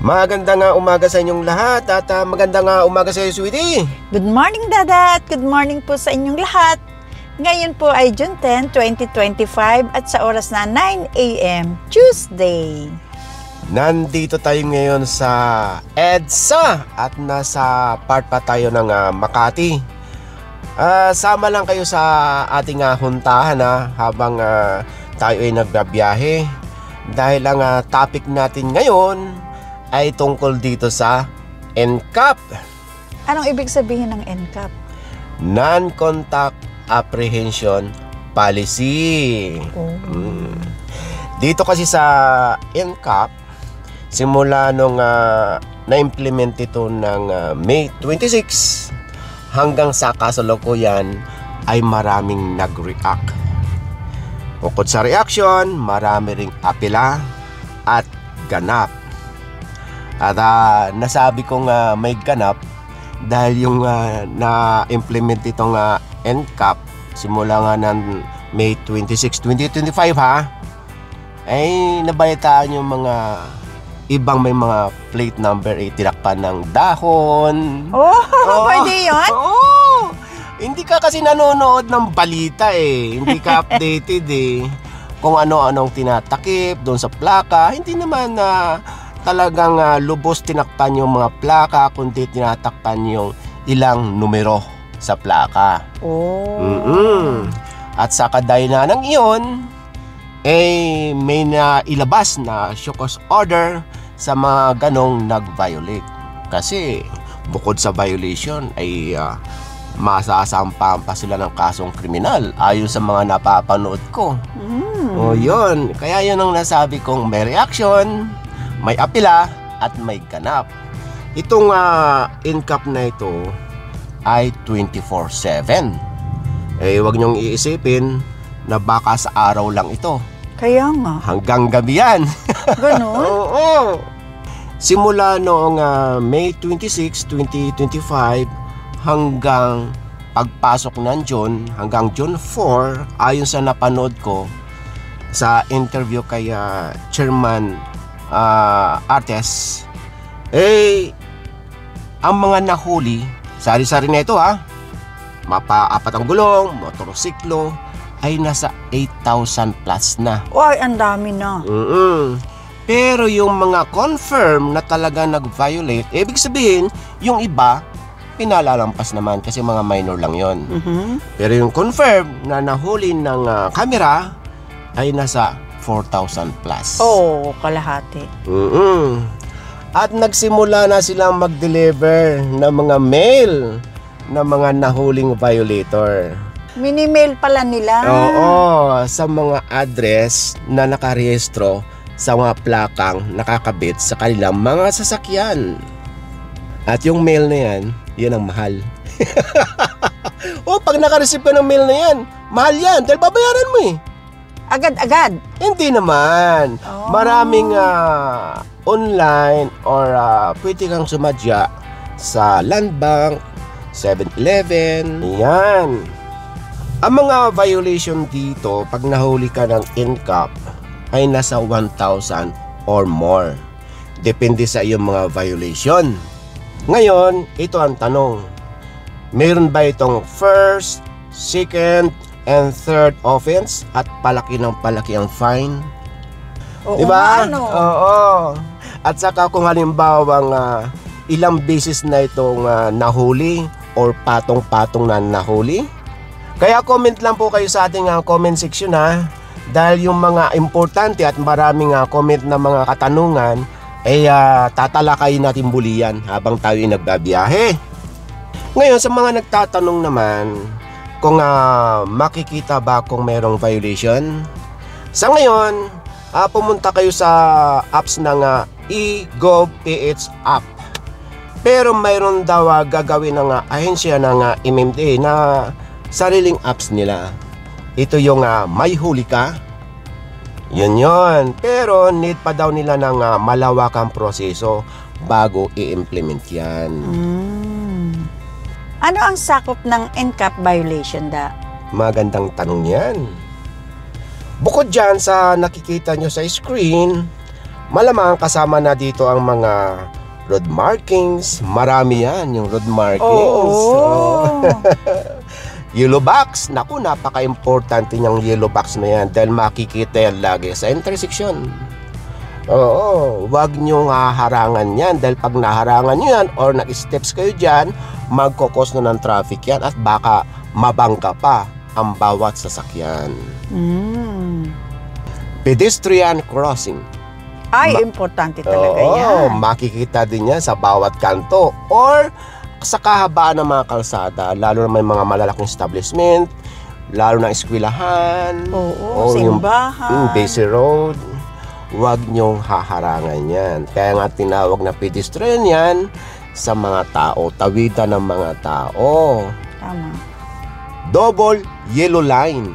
Magandang umaga sa inyong lahat at magandang umaga sa iyo, sweetie. Good morning, Dada, at good morning po sa inyong lahat. Ngayon po ay June 10, 2025 at sa oras na 9 a.m. Tuesday. Nandito tayo ngayon sa EDSA at nasa part pa tayo ng Makati. Sama lang kayo sa ating huntahan habang tayo ay nagbabiyahe. Dahil ang topic natin ngayon ay tungkol dito sa NCAP. Anong ibig sabihin ng NCAP? Non-Contact Apprehension Policy. Dito kasi sa NCAP, simula nung na-implement ito ng May 26 hanggang sa kasalukuyan ay maraming nag-react. Bukod sa reaction, marami ring apela at ganap. At nasabi kong may ganap dahil yung na-implement itong NCAP simula nga ng May 26, 2025 ay nabalitaan yung mga ibang may mga plate number ay tinakpan ng dahon. Pwede yun? Hindi ka kasi nanonood ng balita hindi ka updated kung ano-anong tinatakip doon sa plaka. Hindi naman talagang lubos tinakpan yung mga plaka, kundi tinatakpan yung ilang numero sa plaka. At sa kadayna ng iyon, may nailabas na show cause order sa mga ganong nag-violate. Kasi bukod sa violation ay masasampahan pa sila ng kasong kriminal ayon sa mga napapanood ko. Yun. Kaya yun ang nasabi kong may reaction, may apela at may ganap. Itong NCAP na ito ay 24/7. Huwag niyong iisipin na baka sa araw lang ito. Kaya nga. Hanggang gabi yan. Ganon? Oo. Simula noong May 26, 2025 hanggang pagpasok ng June, hanggang June 4, ayon sa napanood ko sa interview kay Chairman Artes, ang mga nahuli, sari-sari na ito mapa-4 ang gulong, motorsiklo, ay nasa 8,000 plus na. Ay, ang dami na. Pero yung mga confirm na talaga nag-violate, ibig sabihin, yung iba, pinalalampas naman kasi mga minor lang yon. Pero yung confirm na nahuli ng camera ay nasa 4,000 plus. Kalahati. At nagsimula na silang mag-deliver ng mga mail na mga nahuling violator. Mini-mail pala nila. Sa mga address na nakarehistro sa mga plakang nakakabit sa kanilang mga sasakyan. At yung mail na yan, yan ang mahal. Pag nakareceive ka ng mail na yan, mahal yan dahil babayaran mo Agad-agad? Hindi naman. Maraming online or pwede kang sumadya sa Land Bank, 7-Eleven, yan. Ang mga violation dito, pag nahuli ka ng NCAP, ay nasa 1,000 or more. Depende sa iyong mga violation. Ngayon, ito ang tanong. Meron ba itong first, second, and third offense at palaki ng palaki ang fine? Diba? At saka kung halimbawang ilang beses na itong nahuli or patong-patong na nahuli. Kaya comment lang po kayo sa ating comment section dahil yung mga importante at maraming comment na mga katanungan ay tatalakayin natin buliyan habang tayo ay nagbabiyahe. Ngayon sa mga nagtatanong naman kung makikita ba kung merong violation, sa ngayon pumunta kayo sa apps ng eGovPH app. Pero mayroon daw gagawin ng ahensya ng MMDA na sariling apps nila. Ito yung May Huli Ka. Yun. Pero need pa daw nila ng malawakang proseso bago i-implement yan. Ano ang sakop ng NCAP violation, Da? Magandang tanong yan. Bukod dyan sa nakikita nyo sa screen, Malamang kasama na dito ang mga road markings. Marami yan, yung road markings. Oo. Yellow box. Naku, napaka-importante niyang yellow box na yan dahil makikita yan lagi sa intersection. Oo, wag niyong haharangan yan dahil pag naharangan niyo yan or nag-steps kayo dyan, magkokos na ng traffic yan at baka mabangga pa ang bawat sasakyan. Pedestrian crossing. Ay, importante talaga yan. Makikita din yan sa bawat kanto or sa kahabaan ng mga kalsada, lalo na may mga malalaking establishment, lalo na eskwelahan, simbahan, busy road. Huwag niyong haharangan yan. Kaya nga tinawag na pedestrian yan sa mga tao, tawidan ng mga tao. Tama. Double yellow line.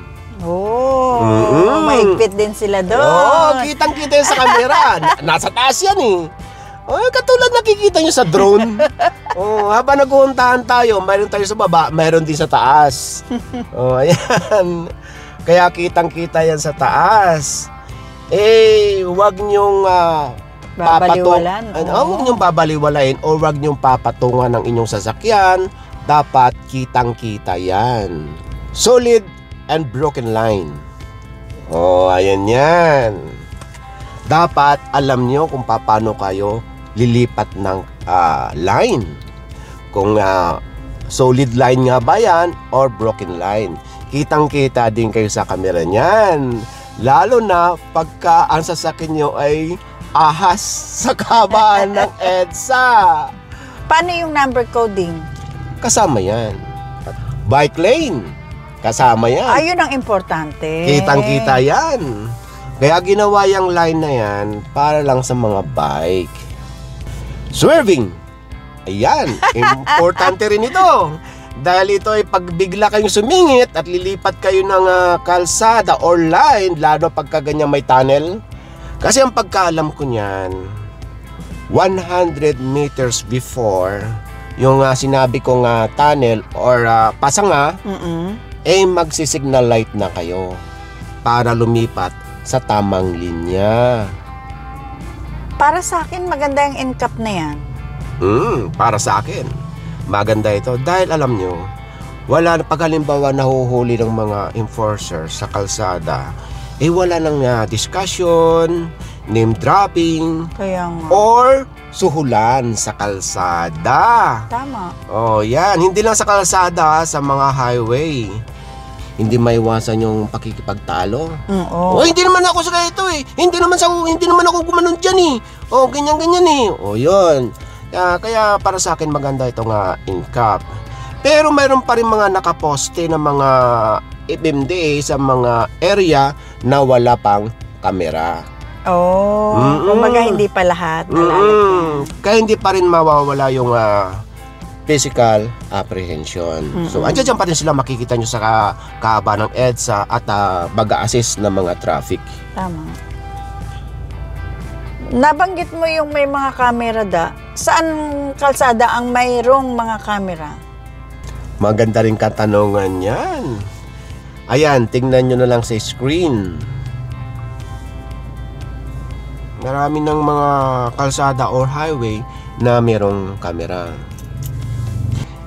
Mahigpit din sila doon. Kitang-kita yun sa camera. Nasa taas yan eh. Katulad nakikita nyo sa drone. Habang nag-uuntahan tayo, mayroon tayo sa baba, mayroon din sa taas. Ayan. Kaya kitang-kita yan sa taas. Huwag nyong babaliwalan. Huwag nyong babaliwalain o huwag nyong papatungan ng inyong sasakyan. Dapat kitang-kita yan. Solid and broken line. Ayan yan. Dapat alam nyo kung paano kayo lilipat ng line. Kung solid line nga ba yan or broken line. Kitang-kita din kayo sa camera niyan. Lalo na pagka ang sasakyan nyo ay ahas sa kabaan ng EDSA. Paano yung number coding? Kasama yan. Bike lane. Kasama yan. Ayun ang importante. Kitang-kita yan. Kaya ginawa yung line na yan para lang sa mga bike. Swerving. Ayan. Importante rin ito. Dahil ito ay pagbigla kayong sumingit at lilipat kayo ng kalsada or line, lalo pagka ganyan may tunnel. Kasi ang pagkaalam ko niyan, 100 meters before yung sinabi kong tunnel or pasanga, magsisignal light na kayo para lumipat sa tamang linya. Para sa akin, maganda yung NCAP na yan. Para sa akin, maganda ito. Dahil alam nyo, wala na pag halimbawa nahuhuli ng mga enforcers sa kalsada, wala nang discussion, name dropping, or suhulan sa kalsada. Tama. Yan. Hindi lang sa kalsada, sa mga highway. Hindi maiwasan yung pakikipagtalo. Hindi naman ako sa ganito eh. Hindi naman ako gumanon dyan eh. Ganyan-ganyan eh. Yun. Kaya para sa akin maganda itong NCAP. Pero mayroon pa rin mga nakaposte ng mga FMDA sa mga area na wala pang kamera. Kumbaga hindi pa lahat kaya hindi pa rin mawawala yung physical apprehension. So andyan pa rin sila, makikita nyo sa kahaba ng EDSA at mag-a-assist ng mga traffic. Tama. Nabanggit mo yung may mga camera Saan kalsada ang mayroong mga camera? Maganda rin katanungan yan. Ayan, tingnan nyo na lang sa screen. Marami ng mga kalsada or highway na mayroong kamera.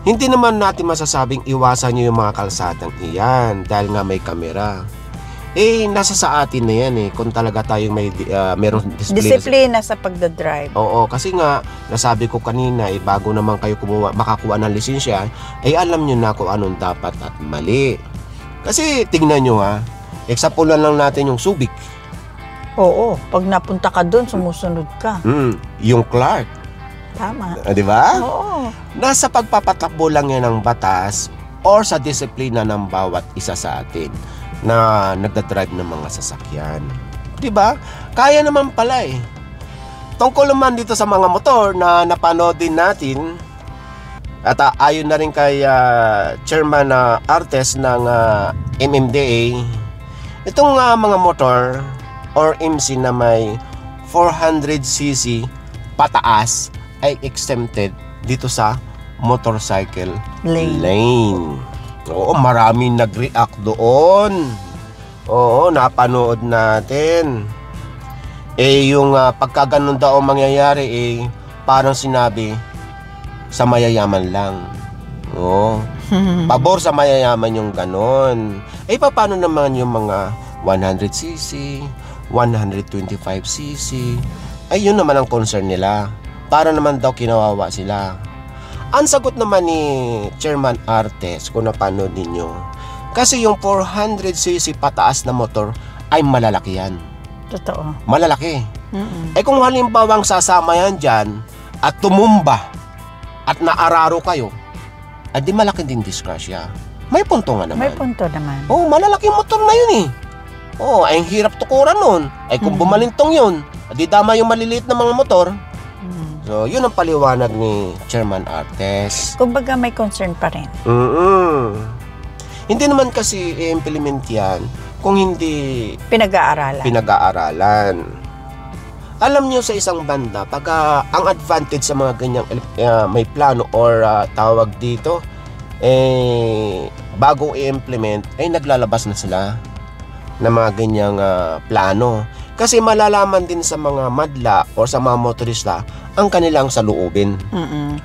Hindi naman natin masasabing iwasan nyo yung mga kalsadang iyan dahil nga may kamera. Nasa sa atin na yan kung talaga tayong mayroong disiplina sa pagdadrive. Kasi nga, nasabi ko kanina, bago naman kayo makakuha ng lisensya, alam nyo na kung anong dapat at mali. Kasi tingnan nyo eksapulan lang natin yung Subic. Pag napunta ka doon, sumusunod ka. Yung Clark. Tama. Di ba? Oo. Nasa pagpapatakbo lang yan ng batas or sa disiplina ng bawat isa sa atin na nagdadrive ng mga sasakyan. Di ba? Kaya naman pala Tungkol naman dito sa mga motor na napanood din natin at ayon na rin kay Chairman Artes ng MMDA, itong mga motor or MC na may 400cc pataas ay exempted dito sa motorcycle lane. Maraming nag-react doon. Napanood natin. yung pagka ganun daw ang mangyayari, parang sinabi, sa mayayaman lang. Oo. Pabor sa mayayaman yung ganon. Paano naman yung mga 100cc, 125cc? Yun naman ang concern nila. Para naman daw kinawawa sila. Ang sagot naman ni Chairman Artes, kung napanood ninyo, kasi yung 400cc pataas na motor ay malalaki yan. Totoo. Malalaki. Kung halimbawang sasama yan dyan at tumumba at naararo kayo, di malaki din disgrasya. May punto nga naman. May punto naman. Malalaking motor na yun ay ang hirap tukuran nun. Kung bumalintong yun, di dama yung maliliit na mga motor. So, yun ang paliwanag ni Chairman Artes. Kumbaga may concern pa rin. Hindi naman kasi i-implement yan kung hindi pinag-aaralan. Alam nyo sa isang banda, pag ang advantage sa mga ganyang may plano or tawag dito, bagong i-implement, naglalabas na sila ng mga ganyang plano. Kasi malalaman din sa mga madla o sa mga motorista ang kanilang saluubin.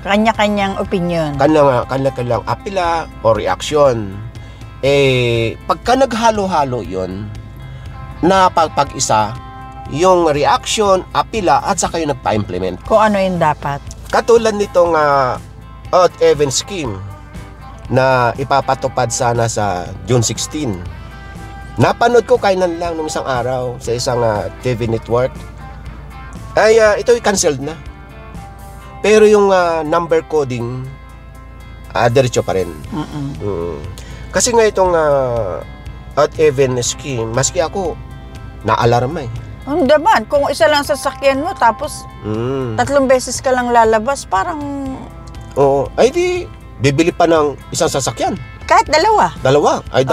Kanya-kanyang opinion. Kanya-kanyang apila o reaksyon. Pagka naghalo-halo yun, na pag-isa, yung reaction, apila, at saka yung nagpa-implement. Kung ano yung dapat. Katulad nitong odd even scheme na ipapatupad sana sa June 16. Napanood ko kailan lang nung isang araw sa isang TV network. Ito canceled na. Pero yung number coding, diretso pa rin. Kasi nga itong odd even scheme, maski ako, naalarma Ang daman, kung isa lang sasakyan mo, tapos 3 beses ka lang lalabas, parang... Oo, di, bibili pa ng isang sasakyan. Kahit dalawa. Ay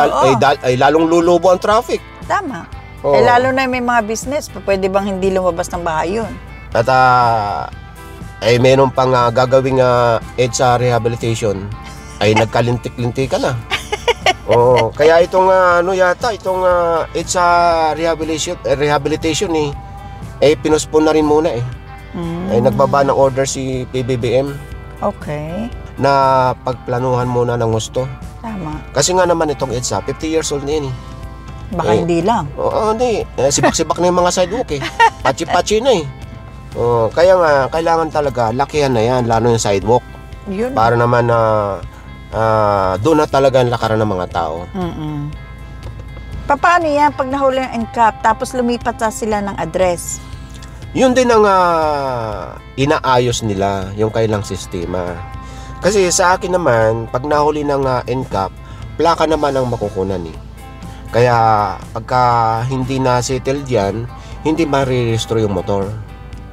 lalong lulubo ang traffic. Tama. Lalo na may mga business, pwede bang hindi lumabas ng bahay yun? At meron pang gagawing EDSA rehabilitation, nagkalintik-lintik ka na. Kaya itong itong EDSA rehabilitation pinuspon na rin muna nagbaba ng order si PBBM. Okay. Na pagplanuhan muna ng gusto. Tama. Kasi nga naman itong EDSA, 50 years old na yun Baka hindi lang. Hindi. Sibak-sibak na yung mga sidewalk Pachi-pachi na kaya nga, kailangan talaga, lakihan na yan, lalo yung sidewalk. Yun. Para naman doon na talaga ang lakaran ng mga tao. Paano yan pag nahuli ang NCAP tapos lumipat na sila ng address? Yun din ang inaayos nila, yung kailang sistema. Kasi sa akin naman, pag nahuli ng NCAP, plaka naman ang makukunan Kaya pagka hindi na settled yan, hindi ma-rehistro yung motor.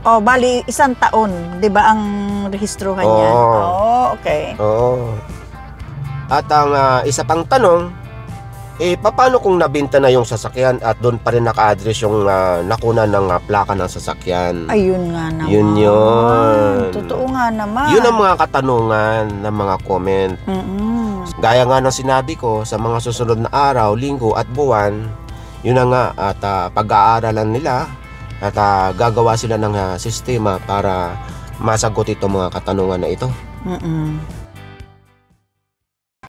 Bali 1 taon, 'di ba ang rehistruhan niya? Okay. At ang isa pang tanong, paano kung nabenta na yung sasakyan at doon pa rin naka-address yung nakuna ng plaka ng sasakyan? Ayun nga naman. Yun. Totoo nga naman. Yun ang mga katanungan ng mga comment. Gaya nga ng sinabi ko, sa mga susunod na araw, linggo at buwan, yun na nga at pag-aaralan nila at gagawa sila ng sistema para masagot itong mga katanungan na ito.